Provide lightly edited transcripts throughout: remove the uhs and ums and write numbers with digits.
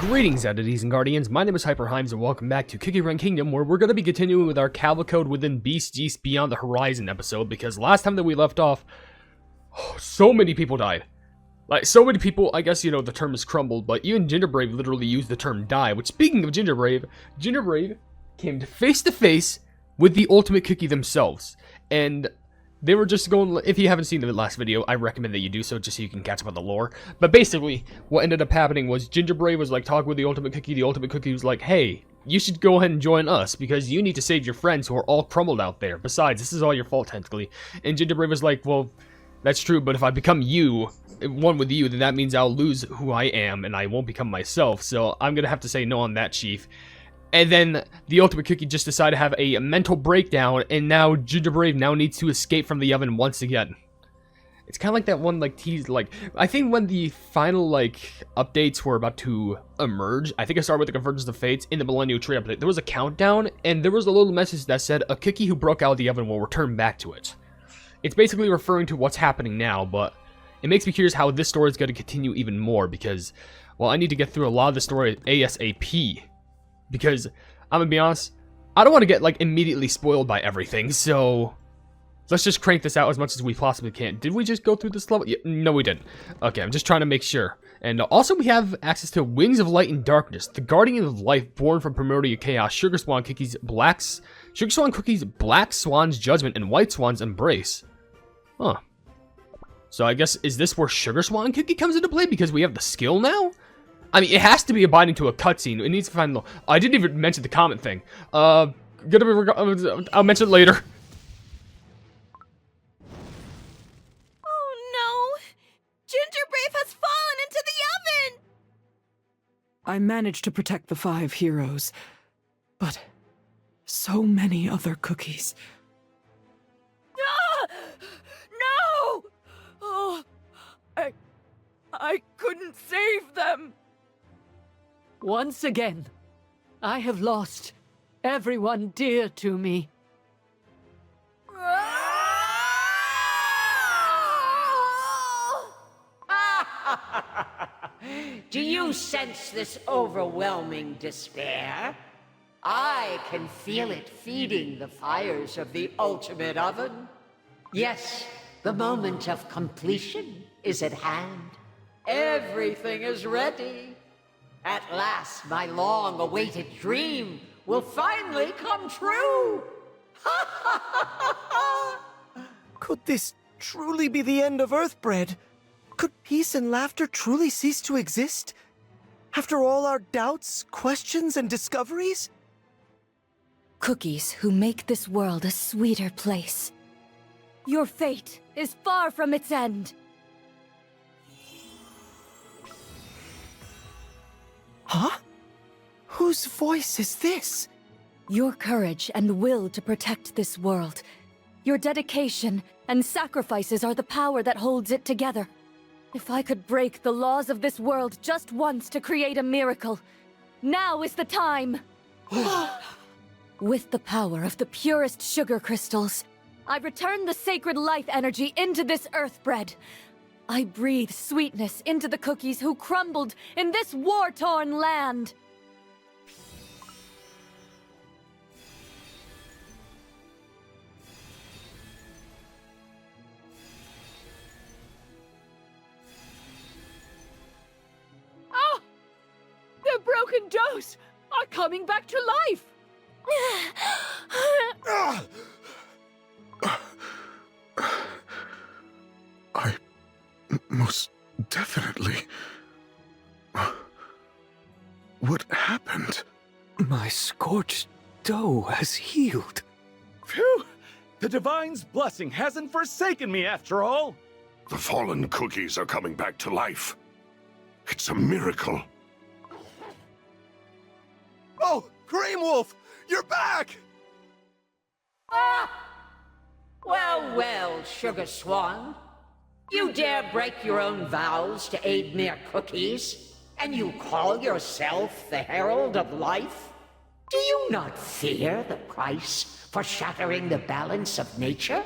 Greetings, entities and guardians. My name is HyperHimes, and welcome back to Cookie Run Kingdom, where we're going to be continuing with our cavalcade within Beast-Yeast Beyond the Horizon episode, because last time that we left off, so many people died. Like, so many people, I guess, you know, the term is crumbled, but even Gingerbrave literally used the term die, which, speaking of Gingerbrave came face to face with the Ultimate Cookie themselves, and they were just going, if you haven't seen the last video, I recommend that you do so just so you can catch up on the lore. But basically, what ended up happening was Gingerbrave was like talking with the Ultimate Cookie. The Ultimate Cookie was like, hey, you should go ahead and join us because you need to save your friends who are all crumbled out there. Besides, this is all your fault technically. And Gingerbrave was like, well, that's true, but if I become you, one with you, then that means I'll lose who I am and I won't become myself. So I'm going to have to say no on that, Chief. And then the Ultimate Cookie just decided to have a mental breakdown, and now Gingerbrave now needs to escape from the oven once again. It's kind of like that one, like, tease, like, I think when the final, like, updates were about to emerge, I think I started with the Convergence of Fates in the Millennial Tree update, there was a countdown, and there was a little message that said, a cookie who broke out of the oven will return back to it. It's basically referring to what's happening now, but it makes me curious how this story is going to continue even more, because, well, I need to get through a lot of the story ASAP. Because, I'm gonna be honest, I don't want to get, like, immediately spoiled by everything, so let's just crank this out as much as we possibly can. Did we just go through this level? Yeah, no, we didn't. Okay, I'm just trying to make sure. And also, we have access to Wings of Light and Darkness, the Guardian of Life born from Primordial Chaos, Sugar Swan Cookies, Black Swan's Judgment, and White Swan's Embrace. Huh. So I guess, is this where Sugar Swan Cookie comes into play because we have the skill now? I mean, it has to be abiding to a cutscene. It needs to find the... I didn't even mention the comment thing. I'll mention it later. Oh no! Gingerbrave has fallen into the oven! I managed to protect the 5 heroes, but so many other cookies. Ah! No! Oh, I couldn't save them! Once again, I have lost everyone dear to me. Do you sense this overwhelming despair? I can feel it feeding the fires of the ultimate oven. Yes, the moment of completion is at hand. Everything is ready. At last, my long-awaited dream will finally come true! Could this truly be the end of Earthbread? Could peace and laughter truly cease to exist? After all our doubts, questions, and discoveries? Cookies who make this world a sweeter place. Your fate is far from its end. Huh? Whose voice is this? Your courage and will to protect this world. Your dedication and sacrifices are the power that holds it together. If I could break the laws of this world just once to create a miracle, now is the time! With the power of the purest sugar crystals, I return the sacred life energy into this Earthbread. I breathe sweetness into the cookies who crumbled in this war-torn land. Ah! The broken doughs are coming back to life! Most definitely. What happened? My scorched dough has healed. Phew! The Divine's blessing hasn't forsaken me after all! The fallen cookies are coming back to life. It's a miracle. Oh, Cream Wolf! You're back! Ah! Well, well, Sugar Swan. You dare break your own vows to aid mere cookies, and you call yourself the Herald of Life? Do you not fear the price for shattering the balance of nature?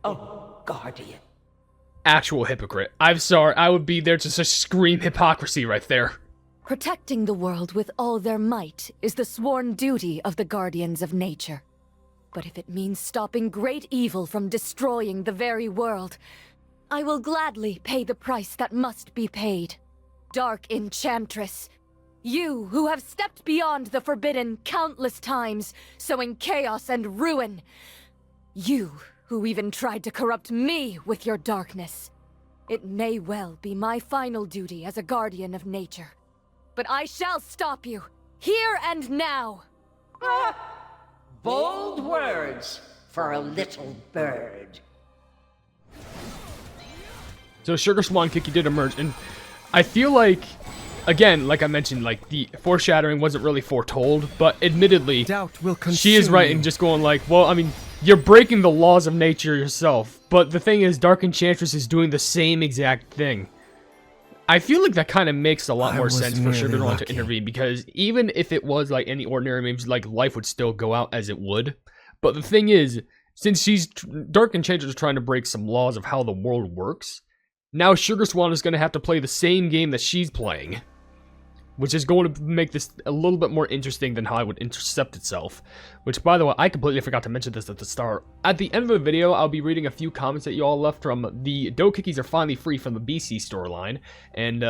Oh, Guardian. actual hypocrite. I'm sorry, I would be there just to scream hypocrisy right there. Protecting the world with all their might is the sworn duty of the guardians of nature. But if it means stopping great evil from destroying the very world, I will gladly pay the price that must be paid. Dark Enchantress, you who have stepped beyond the forbidden countless times, sowing chaos and ruin. You who even tried to corrupt me with your darkness. It may well be my final duty as a guardian of nature. But I shall stop you, here and now! Bold words for a little bird. So Sugar Swan Cookie did emerge, and I feel like, again, like I mentioned, like, the foreshadowing wasn't really foretold, but admittedly, Doubt will consume she is right in just going like, well, I mean, you're breaking the laws of nature yourself, but the thing is, Dark Enchantress is doing the same exact thing. I feel like that kind of makes a lot more sense for Sugar Swan to intervene, because even if it was like any ordinary, maybe like life would still go out as it would. But the thing is, since Dark Enchantress is trying to break some laws of how the world works, now Sugar Swan is going to have to play the same game that she's playing, which is going to make this a little bit more interesting than how it would intercept itself. Which, by the way, I completely forgot to mention this at the start. At the end of the video, I'll be reading a few comments that you all left from the dough cookies are finally free from the Beast-Yeast storyline. And,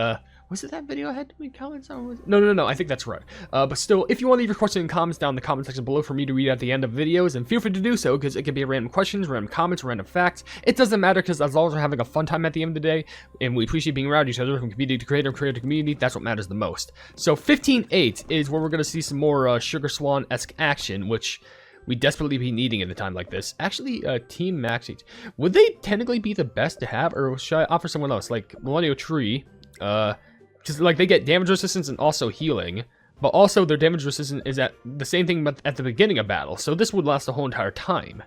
was it that video I had to make comments on? No, I think that's right. But still, if you want to leave your question and comments down in the comment section below for me to read at the end of videos, and feel free to do so, because it can be random questions, random comments, random facts. It doesn't matter, because as long as we're having a fun time at the end of the day, and we appreciate being around each other from community to creator, creator to community, that's what matters the most. So 15-8 is where we're going to see some more Sugar Swan-esque action, which we desperately be needing in a time like this. Actually, Team Max, would they technically be the best to have, or should I offer someone else, like Millennial Tree, because, like, they get damage resistance and also healing, but also their damage resistance is at the same thing but at the beginning of battle, so this would last the whole entire time.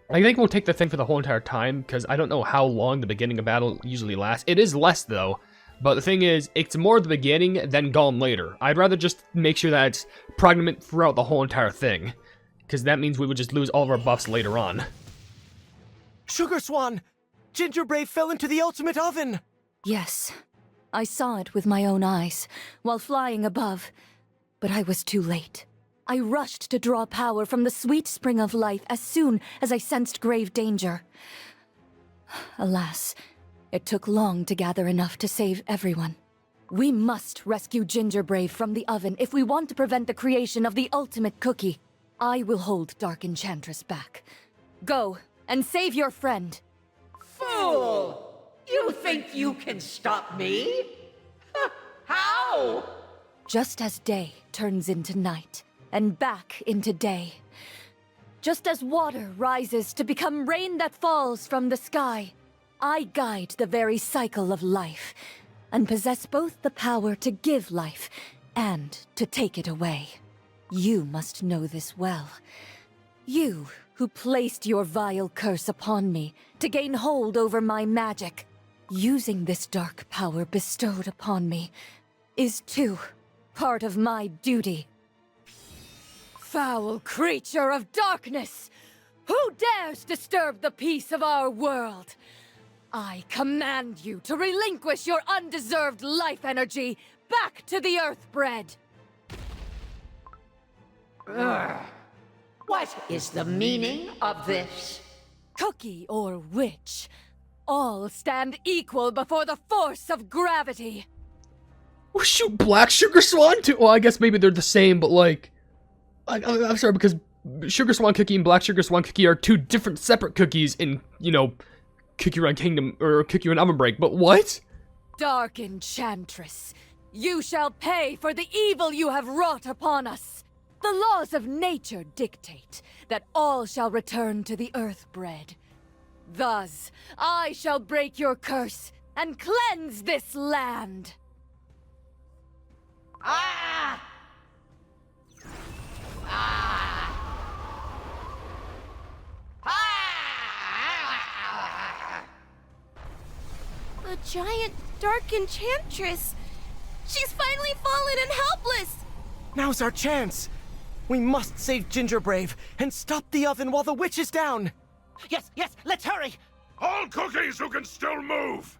I think we'll take the thing for the whole entire time, because I don't know how long the beginning of battle usually lasts. It is less, though, but the thing is, it's more at the beginning than gone later. I'd rather just make sure that it's pregnant throughout the whole entire thing, because that means we would just lose all of our buffs later on. Sugar Swan! Gingerbrave fell into the ultimate oven! Yes, I saw it with my own eyes, while flying above, but I was too late. I rushed to draw power from the sweet spring of life as soon as I sensed grave danger. Alas, it took long to gather enough to save everyone. We must rescue Gingerbrave from the oven if we want to prevent the creation of the ultimate cookie. I will hold Dark Enchantress back. Go, and save your friend. Fool! You think you can stop me? How? Just as day turns into night, and back into day. Just as water rises to become rain that falls from the sky, I guide the very cycle of life, and possess both the power to give life and to take it away. You must know this well. You who placed your vile curse upon me to gain hold over my magic. Using this dark power bestowed upon me is too part of my duty. Foul creature of darkness! Who dares disturb the peace of our world? I command you to relinquish your undeserved life energy back to the Earthbred! What is the meaning of this? Cookie or witch, all stand equal before the force of gravity. Oh, shoot, Black Sugar Swan too? Well, I guess maybe they're the same, but like, I'm sorry, because Sugar Swan Cookie and Black Sugar Swan Cookie are two different separate cookies in, you know, Cookie Run Kingdom, or Cookie Run OvenBreak, but what? Dark Enchantress, you shall pay for the evil you have wrought upon us. The laws of nature dictate that all shall return to the Earthbred. Thus, I shall break your curse and cleanse this land. Ah! Ah! Ah! A giant dark enchantress. She's finally fallen and helpless. Now's our chance! We must save Gingerbrave and stop the oven while the witch is down! Yes, let's hurry! All cookies who can still move!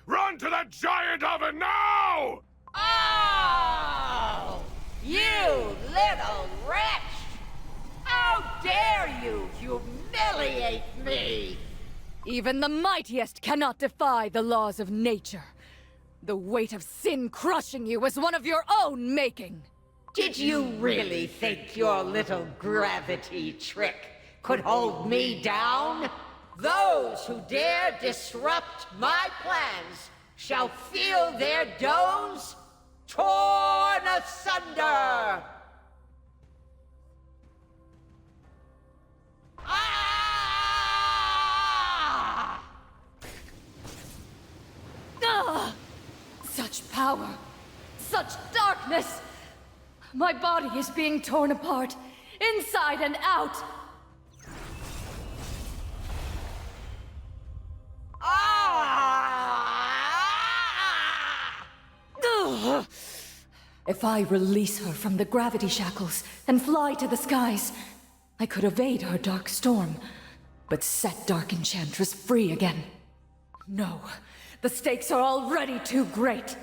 Run to that giant oven now! Oh! You little wretch! How dare you humiliate me! Even the mightiest cannot defy the laws of nature. The weight of sin crushing you was one of your own making. Did you really think your little gravity trick could hold me down? Those who dare disrupt my plans shall feel their domes torn asunder! Ah! Ah! Such power! Such darkness! My body is being torn apart, inside and out! Ugh. If I release her from the gravity shackles and fly to the skies, I could evade her dark storm, but set Dark Enchantress free again. No, the stakes are already too great.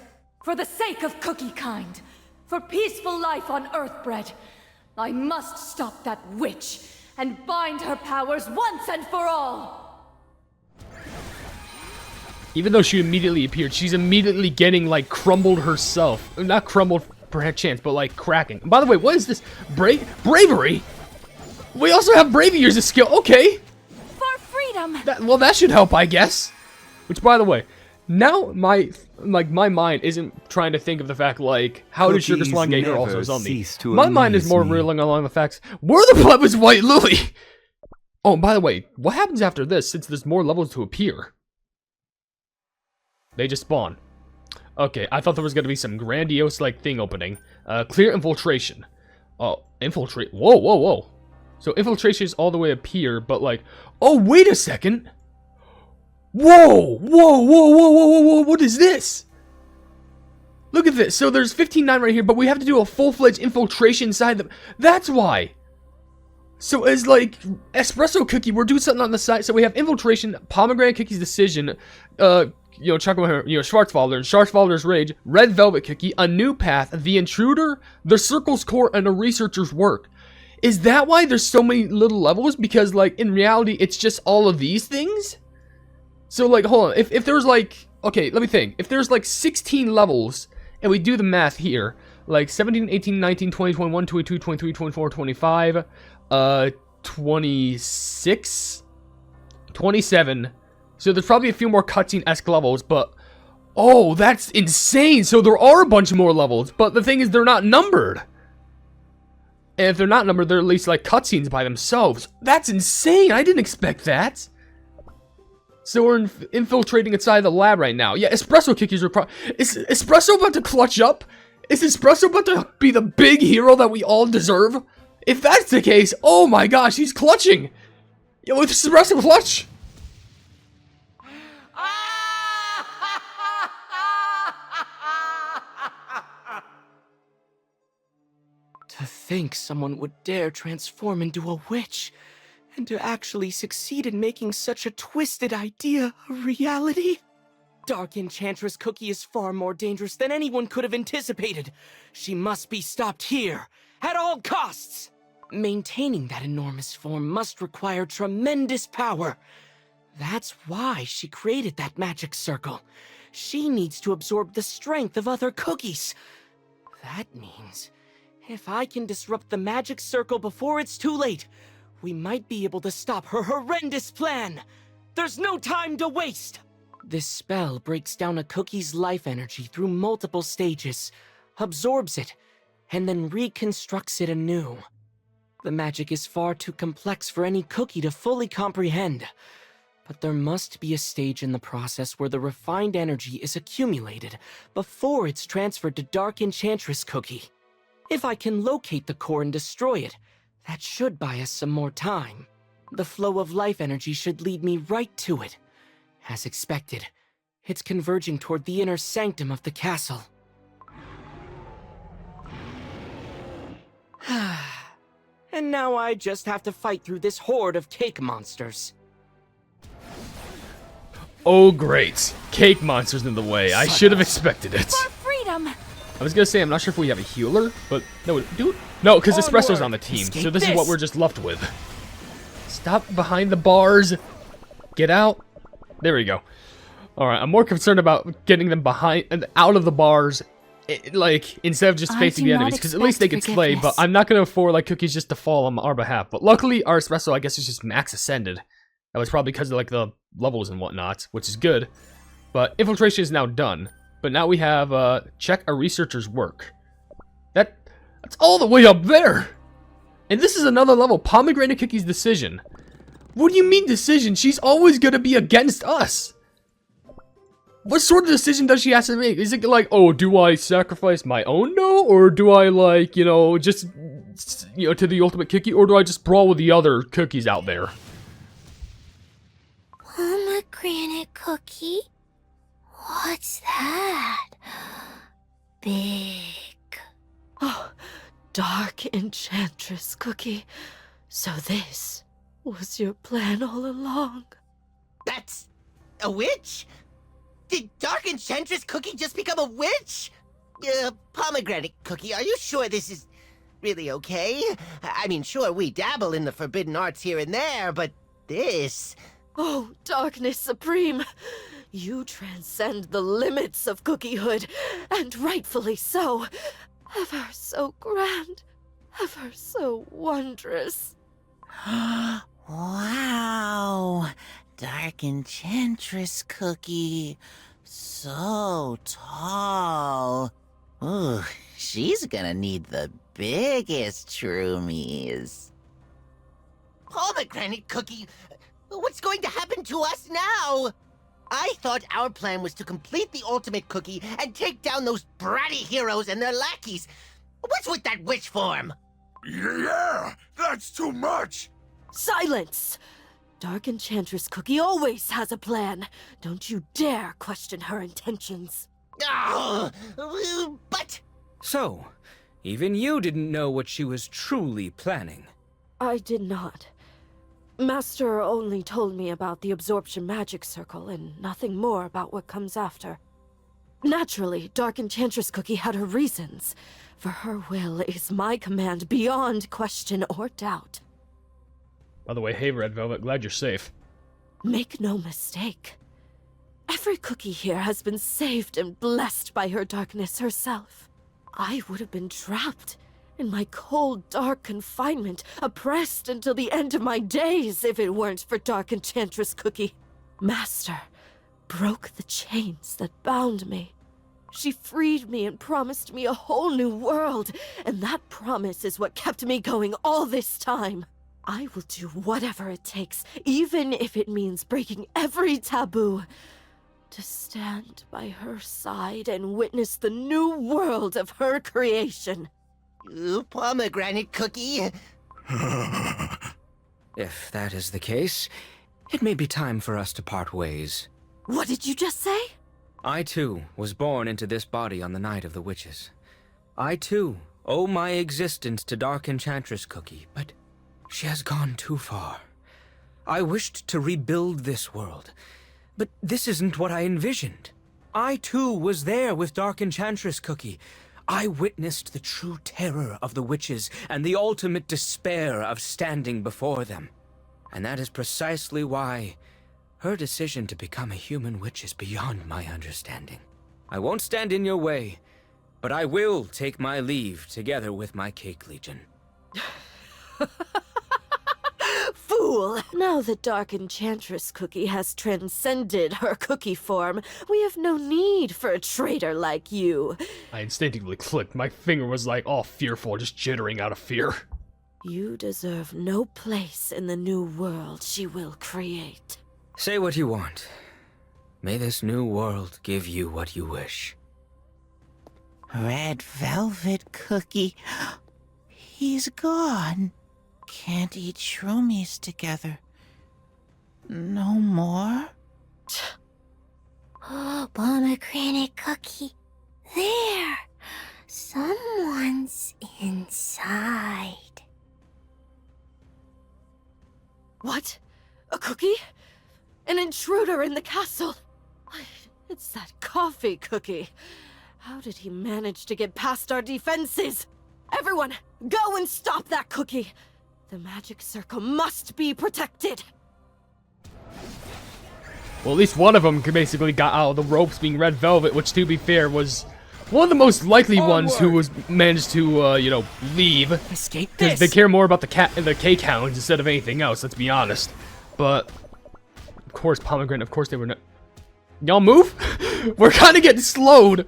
For the sake of cookie kind, for peaceful life on Earthbread, I must stop that witch and bind her powers once and for all! Even though she immediately appeared, she's immediately getting, like, crumbled herself. Not crumbled, perchance, but, like, cracking. And by the way, what is this? Bravery? We also have bravery as a skill. Okay. For freedom! Well, that should help, I guess. Which, by the way, now my mind isn't trying to think of the fact, like, how did Sugar Swan get here also as on me? My mind is more reeling along the facts, where the blood was White Lily? Oh, and by the way, what happens after this, since there's more levels to appear? They just spawn. Okay, I thought there was going to be some grandiose, like, thing opening. Clear infiltration. Oh, infiltrate. Whoa, whoa, whoa. So infiltration is all the way up here, but, like... Oh, wait a second! Whoa! Whoa, whoa, whoa, whoa, whoa, whoa, what is this? Look at this. So there's 15.9 right here, but we have to do a full-fledged infiltration inside them. That's why! So as, like, Espresso Cookie, we're doing something on the side. So we have infiltration, Pomegranate Cookie's Decision, Schwarzwalder's Rage, Red Velvet Cookie, A New Path, The Intruder, The Circle's Core, and A Researcher's Work. Is that why there's so many little levels? Because, like, in reality, it's just all of these things? So, like, hold on. If there's, like... Okay, let me think. If there's, like, 16 levels, and we do the math here, like, 17, 18, 19, 20, 21, 22, 23, 24, 25, 26, 27... So there's probably a few more cutscene-esque levels, but... Oh, that's insane! So there are a bunch more levels, but the thing is, they're not numbered. And if they're not numbered, they're at least, like, cutscenes by themselves. That's insane! I didn't expect that! So we're infiltrating inside the lab right now. Yeah, Espresso Cookies are Is Espresso about to clutch up? Is Espresso about to be the big hero that we all deserve? If that's the case, oh my gosh, he's clutching! Yo, it's Espresso clutch! To think someone would dare transform into a witch, and to actually succeed in making such a twisted idea a reality? Dark Enchantress Cookie is far more dangerous than anyone could have anticipated. She must be stopped here, at all costs! Maintaining that enormous form must require tremendous power. That's why she created that magic circle. She needs to absorb the strength of other cookies. That means... if I can disrupt the magic circle before it's too late, we might be able to stop her horrendous plan. There's no time to waste! This spell breaks down a cookie's life energy through multiple stages, absorbs it, and then reconstructs it anew. The magic is far too complex for any cookie to fully comprehend, but there must be a stage in the process where the refined energy is accumulated before it's transferred to Dark Enchantress Cookie. If I can locate the core and destroy it, that should buy us some more time. The flow of life energy should lead me right to it. As expected, it's converging toward the inner sanctum of the castle. And now I just have to fight through this horde of cake monsters. Oh, great. Cake monster's in the way. I should have expected it. For freedom! I was gonna say, I'm not sure if we have a healer, but no, no, because Espresso's on the team, so this is what we're just left with. Stop behind the bars. Get out. There we go. Alright, I'm more concerned about getting them behind and out of the bars, like, instead of just facing the enemies, because at least they can slay, but I'm not gonna afford, like, cookies just to fall on our behalf. But luckily, our Espresso, I guess, is just max ascended. That was probably because of, like, the levels and whatnot, which is good. But infiltration is now done. But now we have, check a researcher's work. That's all the way up there! And this is another level, Pomegranate Cookie's decision. What do you mean decision? She's always gonna be against us! What sort of decision does she have to make? Is it like, oh, do I sacrifice my own no? Or do I, like, you know, just, you know, to the ultimate cookie? Or do I just brawl with the other cookies out there? Pomegranate cookie? What's that? Big. Oh, Dark Enchantress Cookie. So this was your plan all along. That's a witch? Did Dark Enchantress Cookie just become a witch? Pomegranate Cookie, are you sure this is really okay? I mean, sure, we dabble in the forbidden arts here and there, but this... Oh, Darkness Supreme. You transcend the limits of cookiehood, and rightfully so. Ever so grand, ever so wondrous. Wow, Dark Enchantress Cookie. So tall. Ooh, she's gonna need the biggest shroomies. Pomegranate Cookie, what's going to happen to us now? I thought our plan was to complete the ultimate cookie and take down those bratty heroes and their lackeys. What's with that witch form? Yeah, that's too much. Silence! Dark Enchantress Cookie always has a plan. Don't you dare question her intentions. Oh, but... So, even you didn't know what she was truly planning. I did not. Master only told me about the absorption magic circle and nothing more about what comes after. Naturally, Dark Enchantress Cookie had her reasons, for her will is my command beyond question or doubt. By the way, hey Red Velvet, glad you're safe. Make no mistake. Every cookie here has been saved and blessed by her darkness herself. I would have been trapped in my cold, dark confinement, oppressed until the end of my days if it weren't for Dark Enchantress Cookie. Master broke the chains that bound me. She freed me and promised me a whole new world, and that promise is what kept me going all this time. I will do whatever it takes, even if it means breaking every taboo, to stand by her side and witness the new world of her creation. Pomegranate Cookie. If that is the case, it may be time for us to part ways. What did you just say? I, too, was born into this body on the night of the witches. I, too, owe my existence to Dark Enchantress Cookie, but she has gone too far. I wished to rebuild this world, but this isn't what I envisioned. I, too, was there with Dark Enchantress Cookie. I witnessed the true terror of the witches and the ultimate despair of standing before them. And that is precisely why her decision to become a human witch is beyond my understanding. I won't stand in your way, but I will take my leave together with my Cake Legion. Fool! Now that Dark Enchantress Cookie has transcended her cookie form, we have no need for a traitor like you. I instinctively clicked. My finger was like all fearful, just jittering out of fear. You deserve no place in the new world she will create. Say what you want. May this new world give you what you wish. Red Velvet Cookie. He's gone. Can't eat shroomies together. No more? Oh, Pomegranate Cookie. There! Someone's inside. What? A cookie? An intruder in the castle! It's that coffee cookie. How did he manage to get past our defenses? Everyone, go and stop that cookie! The magic circle must be protected! Well, at least one of them basically got out of the ropes, being Red Velvet, which, to be fair, was one of the most likely ones who was managed to, you know, leave. Escape Because they care more about the cake hounds instead of anything else, let's be honest. But, of course, Pomegranate, of course they were no... Y'all move? We're kind of getting slowed.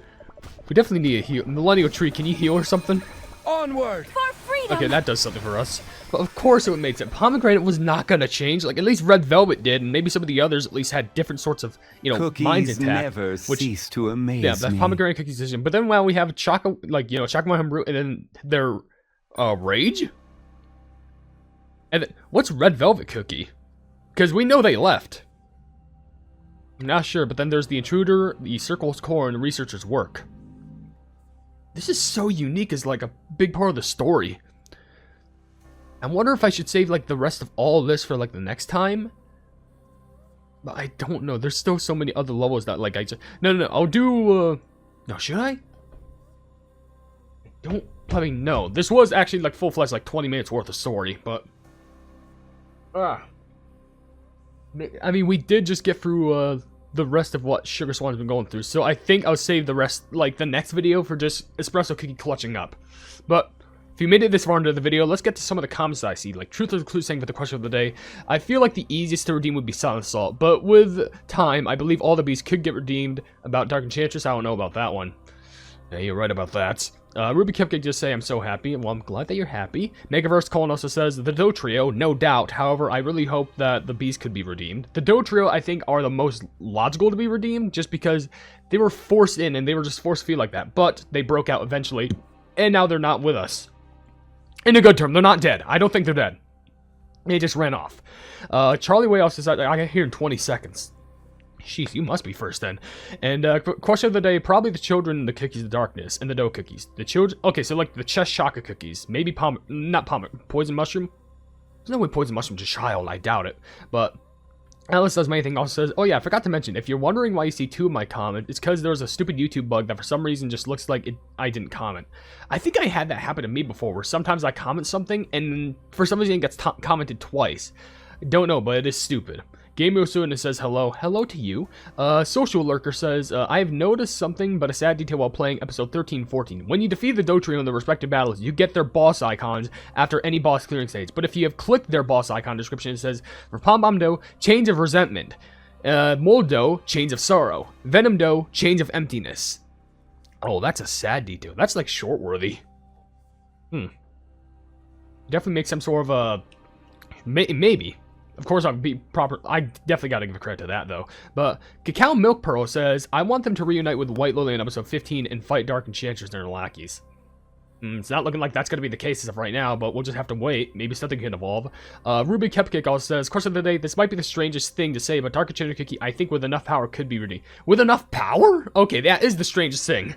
We definitely need a heal. Millennial Tree, can you heal or something? Onward! For freedom! Okay, that does something for us. But of course it would make sense. Pomegranate was not gonna change. Like, at least Red Velvet did, and maybe some of the others at least had different sorts of, you know, minds Cookies intact. never Which, cease to amaze yeah, that me. Pomegranate Cookie's decision. But then while we have Choco, like, you know, Chocobo Root, and then their, Rage? And then, what's Red Velvet Cookie? Because we know they left. I'm not sure, but then there's the Intruder, the Circle's Core, and the Researcher's Work. This is so unique as, like, a big part of the story. I wonder if I should save, like, the rest of all this for, like, the next time. But I don't know. There's still so many other levels that, like, I just... No, I'll do, No, should I? I mean, no. This was actually, like, full-fledged, like, 20 minutes worth of story, but... I mean, we did just get through, the rest of what Sugar Swan's been going through, so I think I'll save the rest, like, the next video for just Espresso Cookie clutching up. But... if you made it this far into the video, let's get to some of the comments that I see. Like, Truth or Clue saying for the question of the day, I feel like the easiest to redeem would be Silent Assault, but with time, I believe all the beasts could get redeemed. About Dark Enchantress, I don't know about that one. Yeah, you're right about that. Ruby Cupcake just say, I'm so happy. Well, I'm glad that you're happy. Megaverse Colin also says, the Dough Trio, no doubt. However, I really hope that the beasts could be redeemed. The Dough Trio, I think, are the most logical to be redeemed, just because they were forced in, and they were just forced to feel like that. But they broke out eventually, and now they're not with us. In a good term, they're not dead. I don't think they're dead. They just ran off. Charlie Way also says, I get here in 20 seconds. Jeez, you must be first then. And question of the day, probably the children, the cookies of the darkness, and the dough cookies. The children, okay, so like the chest shaka cookies. Maybe poison mushroom? There's no way poison mushroom's a child, I doubt it. But Alice does anything also says, oh yeah, I forgot to mention, if you're wondering why you see two of my comments, it's because there's a stupid YouTube bug that for some reason just looks like I didn't comment. I think I had that happen to me before, where sometimes I comment something, and for some reason it gets commented twice. Don't know, but it is stupid. Game Yosuin says hello. Hello to you. Social Lurker says, I have noticed something, but a sad detail while playing episode 13-14. When you defeat the Dough Trio in the respective battles, you get their boss icons after any boss clearing stage. But if you have clicked their boss icon description, it says, for Pom Pom Dough, Chains of Resentment. Mold Dough, Chains of Sorrow. Venom Dough, Chains of Emptiness. Oh, that's a sad detail. That's like short-worthy. Definitely make some sort of a... maybe. Of course, I'd be proper. I definitely gotta give credit to that, though. But Cacao Milk Pearl says, I want them to reunite with White Lily in episode 15 and fight Dark Enchantress and their lackeys. It's not looking like that's gonna be the case as of right now, but we'll just have to wait. Maybe something can evolve. Ruby Cupcake also says, question of the day, this might be the strangest thing to say, but Dark Enchantress Cookie, I think with enough power could be redeemed. With enough power? Okay, that is the strangest thing.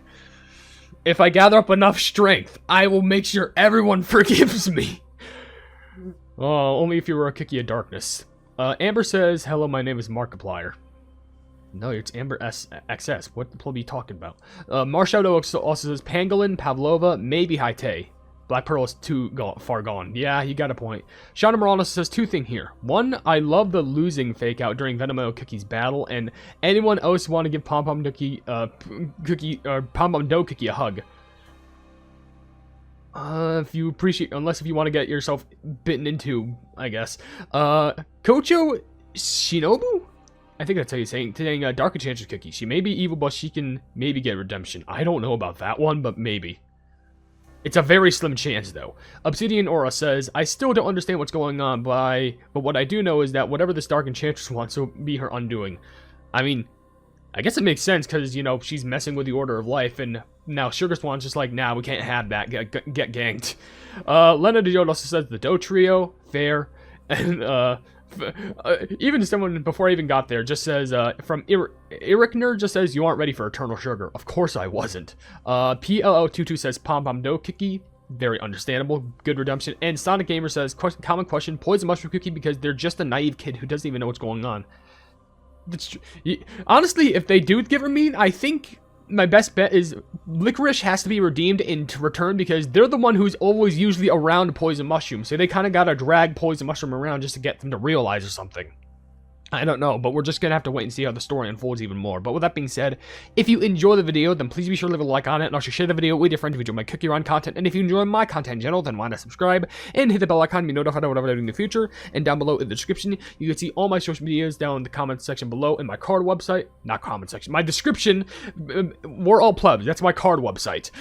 If I gather up enough strength, I will make sure everyone forgives me. Only if you were a cookie of darkness. Amber says, hello, my name is Markiplier. No, it's Amber XS. What the pleb are you talking about? Marshadow also says, Pangolin, Pavlova, maybe Haite. Black Pearl is too far gone. Yeah, you got a point. Shauna Morano says two things here. One, I love the losing fake out during Venom Cookie's battle, and anyone else want to give Pom Pom Dough Cookie a hug? If you appreciate, unless if you want to get yourself bitten into, I guess. Kocho Shinobu? I think that's how you're saying Dark Enchantress Cookie. She may be evil, but she can maybe get redemption. I don't know about that one, but maybe. It's a very slim chance, though. Obsidian Aura says, I still don't understand what's going on, but what I do know is that whatever this Dark Enchantress wants will be her undoing. I mean, I guess it makes sense, because, you know, she's messing with the order of life, and now Sugar Swan's just like, nah, we can't have that, get ganked. Lena DeJote also says, the Dough Trio, fair, and, even someone before I even got there just says, from Ericner just says, you aren't ready for Eternal Sugar. Of course I wasn't. PLO22 says, Pom Pom Dough Cookie. Very understandable. Good redemption. And Sonic Gamer says, common question, Poison Mushroom Cookie because they're just a naive kid who doesn't even know what's going on. Honestly, if they do give her meat, I think my best bet is Licorice has to be redeemed into return because they're the one who's always usually around Poison Mushroom. So they kind of gotta drag Poison Mushroom around just to get them to realize or something. I don't know, but we're just going to have to wait and see how the story unfolds even more. But with that being said, if you enjoy the video, then please be sure to leave a like on it, and also share the video with your friends if you enjoy my Cookie Run content. And if you enjoy my content in general, then why not subscribe and hit the bell icon to be notified of whatever I do in the future. And down below in the description, you can see all my social medias down in the comment section below, and my card website, not comment section, my description. We're all plebs, that's my card website.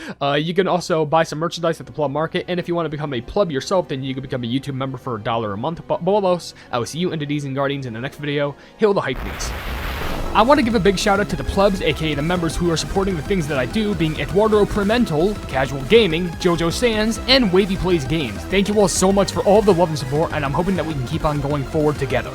You can also buy some merchandise at the pleb market, and if you want to become a pleb yourself, then you can become a YouTube member for $1 a month. But below those, I will see you entities and guardians in the next video. Hail the Hypenese. I want to give a big shout out to the plebs, aka the members who are supporting the things that I do, being Eduardo Pimentel, Casual Gaming, Jojo Sands, and Wavy Plays Games. Thank you all so much for all the love and support, and I'm hoping that we can keep on going forward together.